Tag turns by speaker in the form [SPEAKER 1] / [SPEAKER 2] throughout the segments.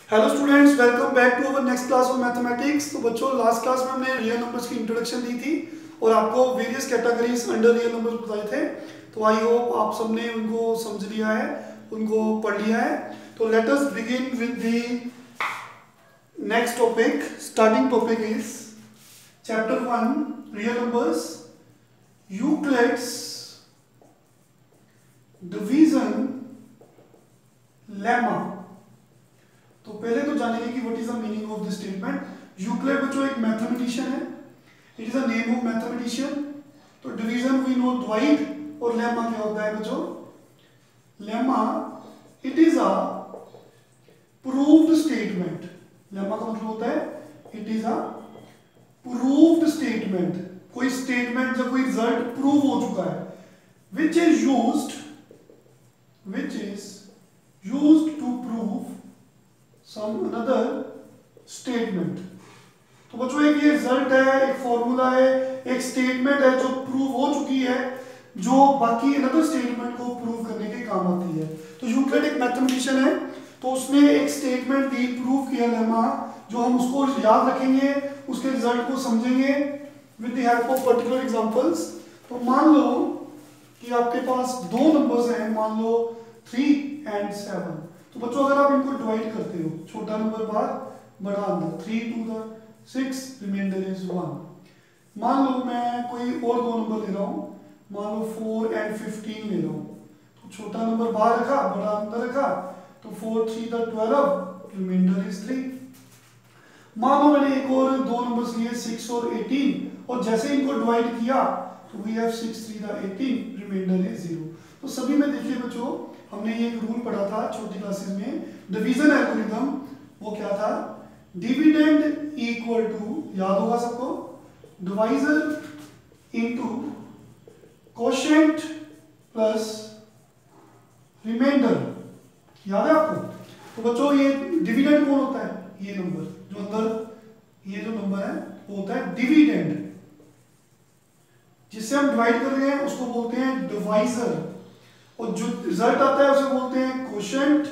[SPEAKER 1] Hello students, welcome back to our next class of mathematics. तो बच्चों, last class में हमने रियल नंबर्स की इंट्रोडक्शन दी थी और आपको various categories under real numbers बताए थे। तो आई होप आप सबने उनको समझ लिया है, उनको पढ़ लिया है। तो let us begin with the next topic. Starting topic is chapter 1 real numbers, Euclid's division lemma. तो पहले तो जानेंगे कि what is the meaning of this statement. Euclid बच्चों एक मैथमेटिशियन है, it is a name of mathematician. तो division we know divide, और लेमा क्या होता है बच्चों? Lemma it is a proved statement. Lemma का मतलब होता है it is a proved statement. कोई स्टेटमेंट जब कोई रिजल्ट प्रूव हो चुका है, which is used to prove some another statement। तो बच्चों एक ये रिजल्ट है, एक फॉर्मूला है, एक स्टेटमेंट है जो प्रूव हो चुकी है, जो बाकी अनदर स्टेटमेंट को प्रूव करने के काम आती है। तो यूक्लिड एक मैथमेटिशियन है, तो उसने एक स्टेटमेंट दी, प्रूव किया लेमा, जो हम उसको याद रखेंगे, उसके रिजल्ट को समझेंगे with the help of particular examples. तो मान लो कि आपके पास दो नंबर्स हैं, मान लो 3 and 7। तो बच्चों अगर आप इनको डिवाइड करते हो, छोटा नंबर बाहर बड़ा अंदर, 3 to the 6 रिमाइंडर इज 1। मान लो मैं कोई और दो नंबर ले रहा हूं, मान लो 4 and 15 ले रहा हूं। तो छोटा नंबर बाहर रखा, बड़ा अंदर रखा, तो 4 3 the 12 रिमाइंडर इज 3। मान लो मैंने एक और दो नंबर्स लिए 6 और 18, और जैसे इनको डिवाइड किया तो we have 6 3 the 18 remainder is 0। तो सभी में देखिए बच्चों, हमने ये एक रूल पढ़ा था छोटी क्लासेस में, डिवीजन एल्गोरिथम। वो क्या था? डिविडेंड इक्वल टू, याद होगा सबको, divisor into quotient plus remainder. याद है आपको? तो बच्चों ये डिविडेंड कौन होता है? ये नंबर जो अंदर, ये जो नंबर है वो होता है डिविडेंड। जिससे हम डिवाइड कर रहे हैं उसको बोलते हैं डिवाइजर, और जो रिजल्ट आता है उसे बोलते हैं कोशेंट,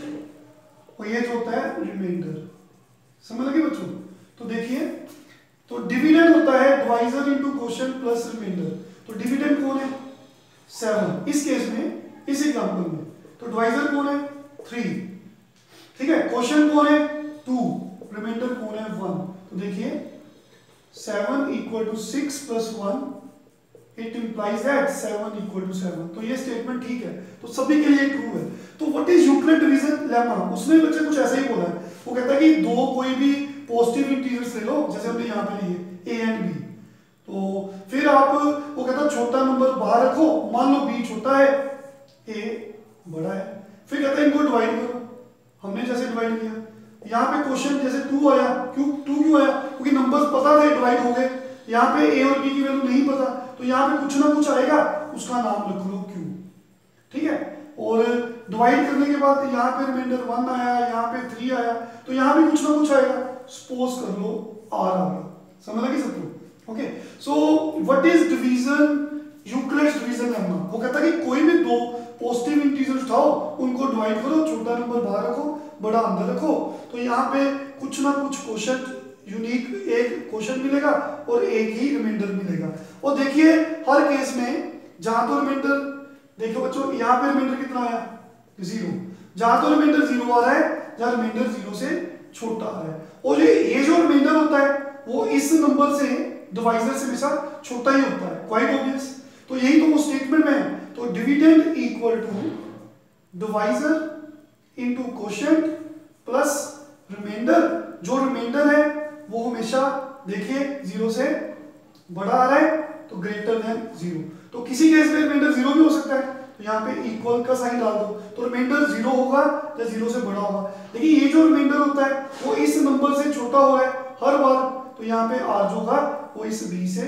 [SPEAKER 1] और ये जो होता है रिमाइंडर। समझ लगे बच्चों? तो देखिए, तो डिविडेंड होता है divisor into quotient plus remainder. तो डिविडेंड कौन है? 7 इस केस में, इस एग्जांपल में। तो डिवाइजर कौन है? 3, ठीक है। कोशेंट कौन है? 2, रिमाइंडर कौन है? 1। तो देखिए 7 equal to 6 plus 1, it implies that 7 equal to 7। तो ये स्टेटमेंट ठीक है, तो सभी के लिए ट्रू है। तो what is Euclid division lemma? उसने बच्चे कुछ ऐसा ही बोला है। वो कहता है कि दो कोई भी पॉजिटिव इंटीजर्स ले लो, जैसे हमने यहाँ पे लिए a एंड b। तो फिर आप, वो कहता है छोटा नंबर बाहर रखो, मान लो b छोटा है, a बड़ा है। फिर कहता है इनको डिवाइड करो, हमने जैसे डिवाइड किया। यहाँ पे क्वेश्चन जैसे 2 आया, क्यों आया? क्योंकि नंबर्स पता थे, डिवाइड हो गए। यहाँ पे a और b की वैल्यू नहीं पता, तो यहाँ पे कुछ ना कुछ आएगा, उसका नाम लिख लो q, ठीक है। और डिवाइड करने के बाद यहाँ पे रिमाइंडर 1 आया, यहाँ पे 3 आया, तो यहाँ भी कुछ ना कुछ आएगा, सपोज कर लो r आ गया। समझ लगी सबको? Okay. So what is division, Euclid's division lemma? वो कहता है कि कोई भी दो पॉजिटिव इंटीजर्स उठाओ, उनको डिवाइड करो, छोटा नंबर बाहर रखो, बड़ा अंदर रखो, तो यहाँ पे कुछ ना कुछ क्वोशंट, यूनिक एक क्वोशंट मिलेगा और एक ही रिमाइंडर मिलेगा। और देखिए हर केस में, जहां तो रिमाइंडर, देखो बच्चों यहाँ पे रिमाइंडर कितना आया? 0। जहां तो रिमाइंडर 0 आ रहा है, जहां रिमाइंडर 0 से छोटा आ रहा है। और ये जो रिमाइंडर होता है वो इस नंबर से, डिवाइजर से हमेशा छोटा ही होता है, क्वाइट ऑब्वियस। तो यही तो वो स्टेटमेंट में है। तो dividend equal to divisor into quotient plus remainder. जो रिमाइंडर है वो हमेशा देखिए 0 से बड़ा आ रहा है, तो ग्रेटर देन 0। तो किसी केस में रिमाइंडर 0 भी हो सकता है, तो यहाँ पे इक्वल का साइन डाल दो, तो रिमाइंडर 0 होगा या 0 से बड़ा होगा। लेकिन ये जो रिमाइंडर होता है वो इस नंबर से छोटा हो रहा है हर बार, तो यहाँ पे r जो होगा वो इस b से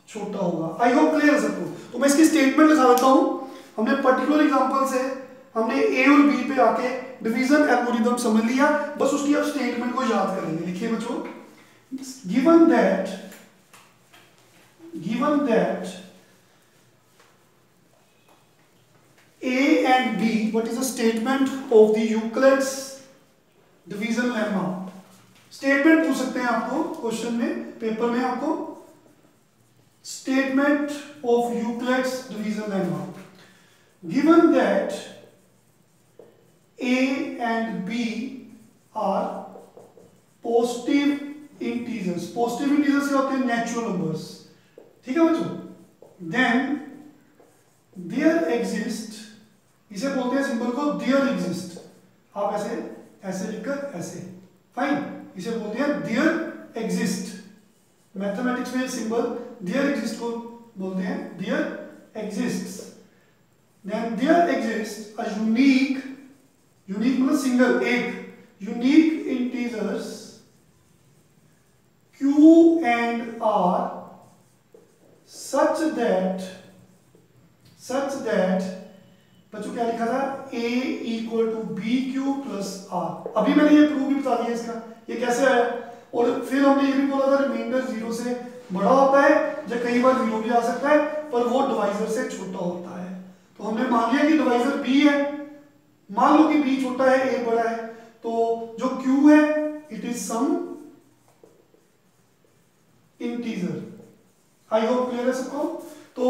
[SPEAKER 1] छोटा होगा। आई होप क्लियर है सबको? तो मैं इसकी स्टेटमेंट लिखा देता हूँ। हमने पर्टिकुलर एग्जांपल से हमने a और b पे आके डिवीजन एल्गोरिथम समझ लिया, बस उसकी अब स्टेटमेंट को याद करेंगे। लिखिए बच्चों, given that A and B, what is the statement of the Euclid's division lemma? हैं आपको क्वेश्चन में, पेपर में आपको statement of Euclid's division lemma. Given that a and b are positive integers. Positive integers क्या होते हैं? Natural numbers, ठीक है बच्चों। देन देयर एग्जिस्ट, इसे बोलते हैं सिंबल को देयर एग्जिस्ट। आप ऐसे ऐसे लिखकर ऐसे, फाइन, इसे बोलते हैं देयर एग्जिस्ट। मैथमेटिक्स में सिंबल देयर एग्जिस्ट को बोलते हैं there exists. Then there exist a unique, unique मतलब सिंगल, एक unique integers Q and R such that बच्चों क्या लिखा था? A equal to b q plus r. अभी मैंने ये प्रूफ भी बता दिया इसका, ये कैसे आया। और फिर हमने ये भी बोला था रिमाइंडर जीरो से बड़ा होता है, या कई बार जीरो भी आ सकता है, पर वो डिवाइजर से छोटा होता है। तो हमने मान लिया कि डिवाइजर बी है, मान लो कि बी छोटा है, ए बड़ा है, तो जो क्यू है it is some integer. I hope clear है सबको। तो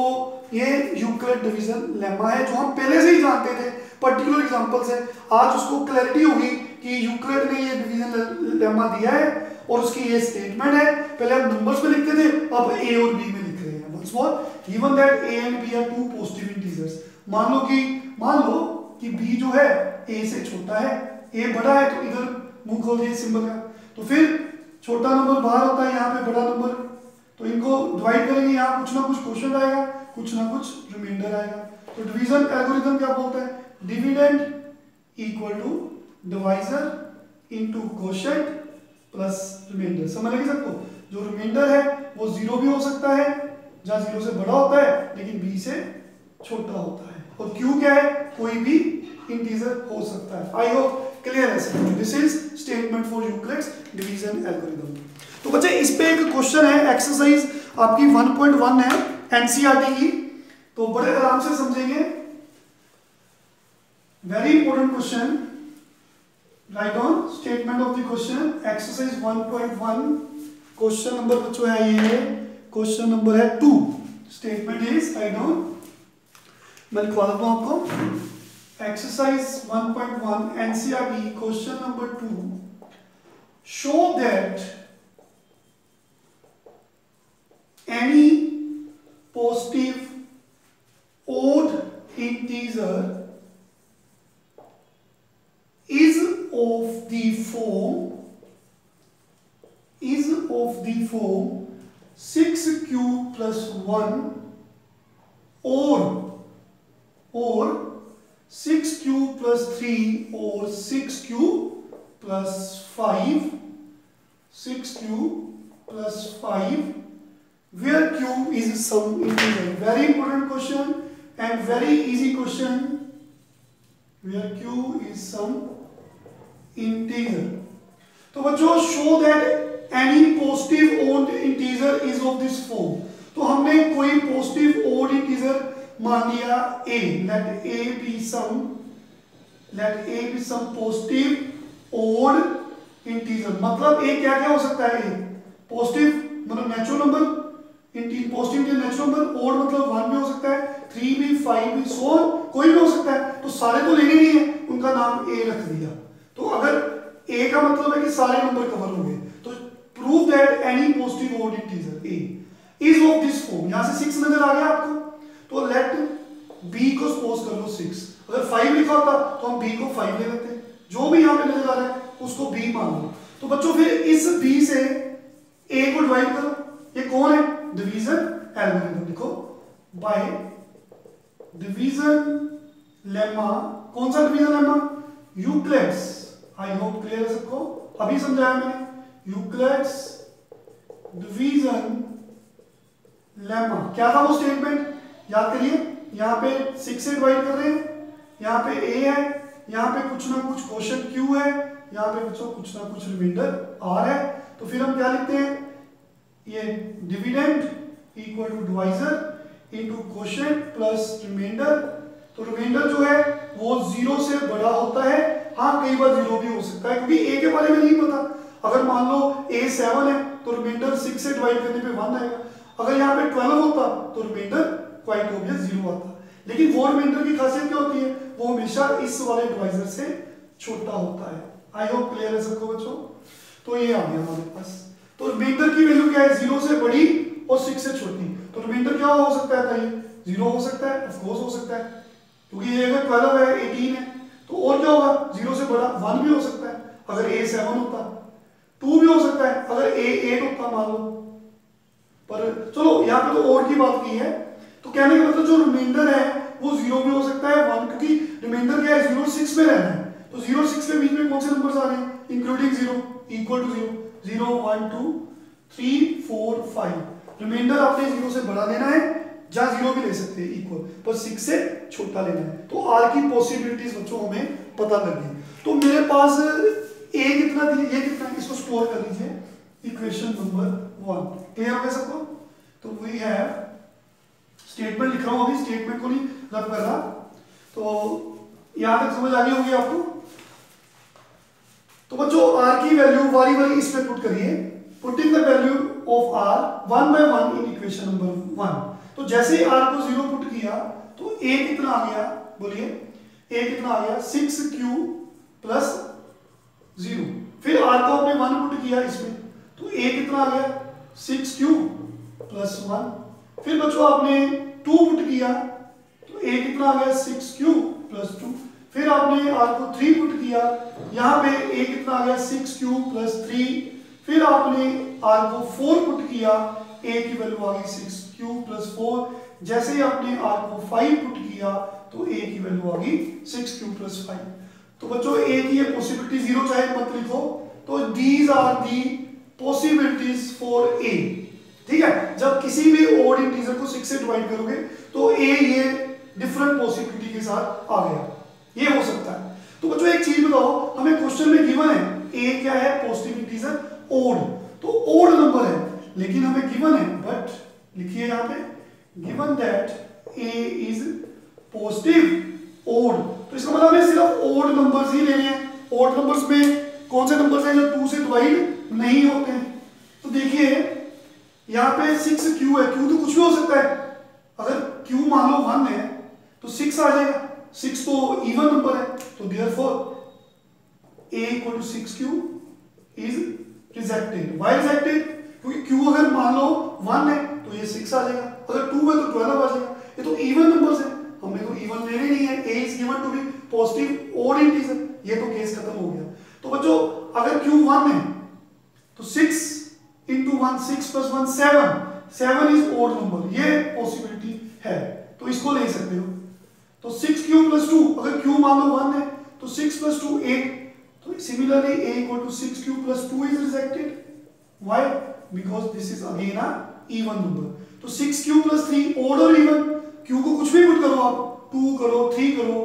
[SPEAKER 1] ये यूक्लिड डिवीजन लेमा है, जो हम पहले से ही जानते थे, पर्टिकुलर एग्जांपल से। आज उसको क्लैरिटी होगी कि यूक्लिड ने ये डिवीजन लेमा दिया है और उसकी ये स्टेटमेंट है। पहले हम नंबर्स में लिखते थे, अब ए और बी में लिख रहे हैं। Once more, given that a and b are two positive integers. मान लो कि बी जो है ए से छोटा है, ए बड़ा है, तो इधर मुंह खोल दिए सिंबल का। तो फिर छोटा नंबर बाहर होता है, यहाँ पे बड़ा नंबर, तो इनको डिवाइड करेंगे, यहाँ कुछ ना कुछ क्वोशिएंट आएगा, कुछ ना कुछ रिमाइंडर आएगा। तो डिवीजन एल्गोरिथम क्या बोलता है? Dividend equal to divisor into quotient plus remainder. समझ लगी सबको? जो रिमाइंडर है वो जीरो भी हो सकता है, जहां जीरो से बड़ा होता है लेकिन बी से छोटा होता है। और क्यू क्या है? कोई भी इंटीजर हो सकता है। आई होप क्लियर है। This is statement for Euclid's division algorithm. तो बच्चे इस पे एक क्वेश्चन है, एक्सरसाइज आपकी 1.1 है एनसीईआरटी की, तो बड़े आराम से समझेंगे। Very important question. Write down statement of the question, exercise 1.1। Question number बच्चों है ये, क्वेश्चन नंबर है 2। स्टेटमेंट इज, राइट डाउन, मैं लिखवा देता हूं आपको। Exercise 1.1 NCERT question number 2. Show that any positive odd integer is of the form 6q plus 1 or 6q plus 3 or 6q plus 5, 6q plus 5, where q is some integer. Very important question and very easy question, where q is some integer. तो बच्चों show that any positive odd integer is of this form. तो हमने कोई positive odd integer मान लिया a, let a be some positive odd integer। मतलब a क्या क्या हो सकता है? a पॉजिटिव मतलब natural number, positive natural number, odd मतलब 1 भी हो सकता है, 3 भी, 5 भी, so कोई भी हो सकता है। तो सारे तो लेने नहीं है, उनका नाम a रख दिया। तो अगर a का मतलब है कि सारे नंबर कवर हो गए, तो prove that any positive odd integer a is of this form। यहां से 6 नजर आ गया आपको, तो लेट b को सपोज कर लो 6। अगर 5 लिखा होता तो हम b को 5 ले लेते, जो भी यहां पे नजर आ रहा है उसको b मान लो। तो बच्चों फिर इस b से a को डिवाइड करो। ये कौन है? Division algorithm. देखो बाय डिवीजन लेमा। कौन सा डिवीजन लेमा? यूक्लिड्स। आई होप क्लियर है सबको, अभी समझाया मैंने। यूक्लिड्स डिवीजन लेमा क्या था वो स्टेटमेंट? याद करिए, यहाँ पे 6 से डिवाइड कर रहे हैं, यहाँ पे a है, यहाँ पे कुछ ना कुछ क्वोशिएंट q है, यहाँ पे बच्चों कुछ ना कुछ रिमाइंडर r है। तो फिर हम क्या लिखते हैं? ये dividend equal to divisor into quotient plus remainder. तो रिमाइंडर जो है वो 0 से बड़ा होता है, हाँ कई बार 0 भी हो सकता है, क्योंकि a के बारे में नहीं पता। अगर मान लो a 7 है तो रिमाइंडर 6 से डिवाइड करने पे 1 आएगा। अगर यहाँ पे 12 होता तो रिमाइंडर क्वाइट ऑब्वियस 0 आता। लेकिन वो रिमाइंडर की खासियत क्या होती है, वो हमेशा इस वाले डिवाइजर से छोटा होता है। आई होप क्लियर है सबको बच्चों। तो ये आ गया हमारे पास। तो रिमाइंडर की वैल्यू क्या है, 0 से बड़ी और 6 से छोटी। तो रिमाइंडर क्या हो सकता है, ये 0 हो सकता है, ऑफ कोर्स हो सकता है, क्योंकि ये अगर 12 है 18 है तो और क्या होगा, 0 से बड़ा 1 भी हो सकता है अगर a 7 होता, 2 भी हो सकता है अगर a 8 होता मान लो। पर चलो यहाँ पे तो और की बात की है। तो कहने का मतलब जो रिमाइंडर है वो 0 भी हो सकता है 1, क्योंकि रिमाइंडर क्या है 0 6 में रहना है। तो 0 6 के बीच में कौन से नंबर्स आ रहे हैं, इंक्लूडिंग 0, इक्वल टू 0, 0 1 2 3 4 5। रिमाइंडर आपने 0 से बड़ा लेना है, जहां 0 भी ले सकते हैं इक्वल, पर 6 से छोटा लेना है। तो आर की पॉसिबिलिटीज बच्चों हमें पता लग गई। तो मेरे पास ए कितना दिया, ये कितना, इसको स्टोर कर लीजिए इक्वेशन नंबर 1। क्लियर हो गया सबको। तो वी हैव, स्टेटमेंट लिख रहा हूं अभी, स्टेटमेंट को नहीं रब कर रहा। तो यहां तक समझ आ गई होगी आपको। तो बच्चों आर की वैल्यू बारी बारी इसमें पुट करिए। Putting the value of r 1 by 1 in equation number 1। तो जैसे ही आर को 0 पुट किया तो ए कितना आ गया, बोलिए ए कितना आ गया, 6q प्लस 0। फिर आर को आपने 1 पुट किया इसमें तो ए कितना आ गया, 6q प्लस 1। फिर बच्चों आपने 2 पुट किया तो ए कितना आ गया, 6q प्लस 2। फिर आपने आर को 3 पुट किया, यहां पे ए कितना आ गया, 6q प्लस 3। फिर आपने आर को 4 पुट किया, ए की वैल्यू आ गई 6q प्लस 4। जैसे ही आपने आर को 5 पुट किया तो ए की वैल्यू आ गई 6q प्लस 5। तो बच्चों ए की ये पॉसिबिलिटी 0 चाहे मत लिखो, तो these are the possibilities for a. ठीक है, जब किसी भी ओड इंटीजर को 6 से डिवाइड करोगे तो ए ये डिफरेंट पॉसिबिलिटी के साथ आ गया, ये हो सकता है। तो बच्चों एक चीज बताओ, हमें क्वेश्चन में गिवन है ए क्या है, पॉजिटिव इंटीजर ओड, तो ओड नंबर है, लेकिन हमें गिवन है, बट लिखिए यहां पे given that a is positive odd. तो इसका मतलब हमें सिर्फ ओड नंबर्स ही लेने हैं। ओड नंबर्स में कौन से नंबर्स हैं जो 2 से डिवाइड नहीं होते हैं। तो देखिए यहां पे 6q है, q तो कुछ भी हो सकता है। अगर q मान लो 1 है तो 6 आ जाएगा, 6 तो इवन नंबर है, तो therefore a equal to 6q is rejected. Why rejected, क्योंकि q अगर मान लो 1 है तो ये 6 आ जाएगा, अगर 2 है तो 12 आ जाएगा। ये तो इवन नंबर्स है, हमने तो इवन लेने नहीं है। a is given to be positive odd integer, ये तो केस खत्म हो गया। तो बच्चों अगर q 1 है तो 6 into 1, 6 plus 1 7, 7 is odd number, ये पॉसिबिलिटी है, तो इसको ले सकते हो। तो 6q plus 2, अगर q मान लो 1 है तो 6 plus 2 8। तो similarly a equal to 6q plus 2 is rejected. Why? Because this is again a even number. तो 6q plus 3 odd और even, q को कुछ भी पुट करो आप, 2 करो 3 करो,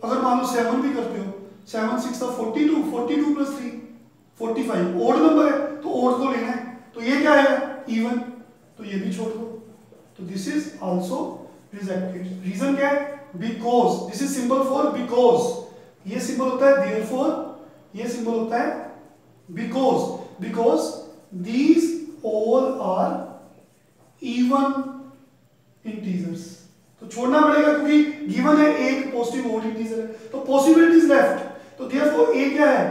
[SPEAKER 1] अगर मान लो 7 भी करते हो, 7 6 था 42, 42 plus 3 45, odd नंबर है तो odd को लेना है। तो ये क्या है, even, तो ये भी छोड़ दो। तो this is also rejected. Reason क्या है, because, this is symbol for because, ये सिंबल होता है therefore, ये सिंबल होता है because these all are even integers। तो छोड़ना पड़ेगा क्योंकि गिवन है एक पॉजिटिव ओड इंटीजर है, तो पॉसिबिलिटीज लेफ्ट। तो therefore a क्या है,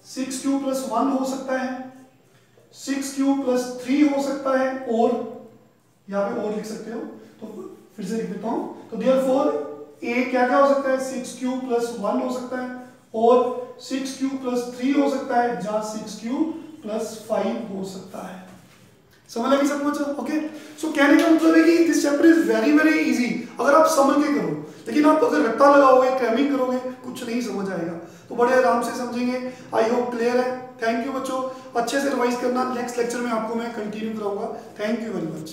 [SPEAKER 1] 6q plus 1 हो सकता है, 6q plus 3 हो सकता है, और यहाँ पे और लिख सकते हो, तो फिर से लिख देता हूं। तो therefore a क्या क्या हो सकता है, 6q plus 1 हो सकता है, और 6q plus 3 हो सकता है, जहां 6q plus 5 हो सकता है। समझ लगी सब कुछ? ओके, सो कहने का मतलब है कि this chapter is very very easy अगर आप समझ के करो, लेकिन आप अगर रट्टा लगाओगे, क्रैमिंग करोगे, कुछ नहीं समझ आएगा। तो बड़े आराम से समझेंगे। आई होप क्लियर है। थैंक यू बच्चों, अच्छे से रिवाइज करना, नेक्स्ट लेक्चर में आपको मैं कंटिन्यू कराऊंगा। Thank you very much.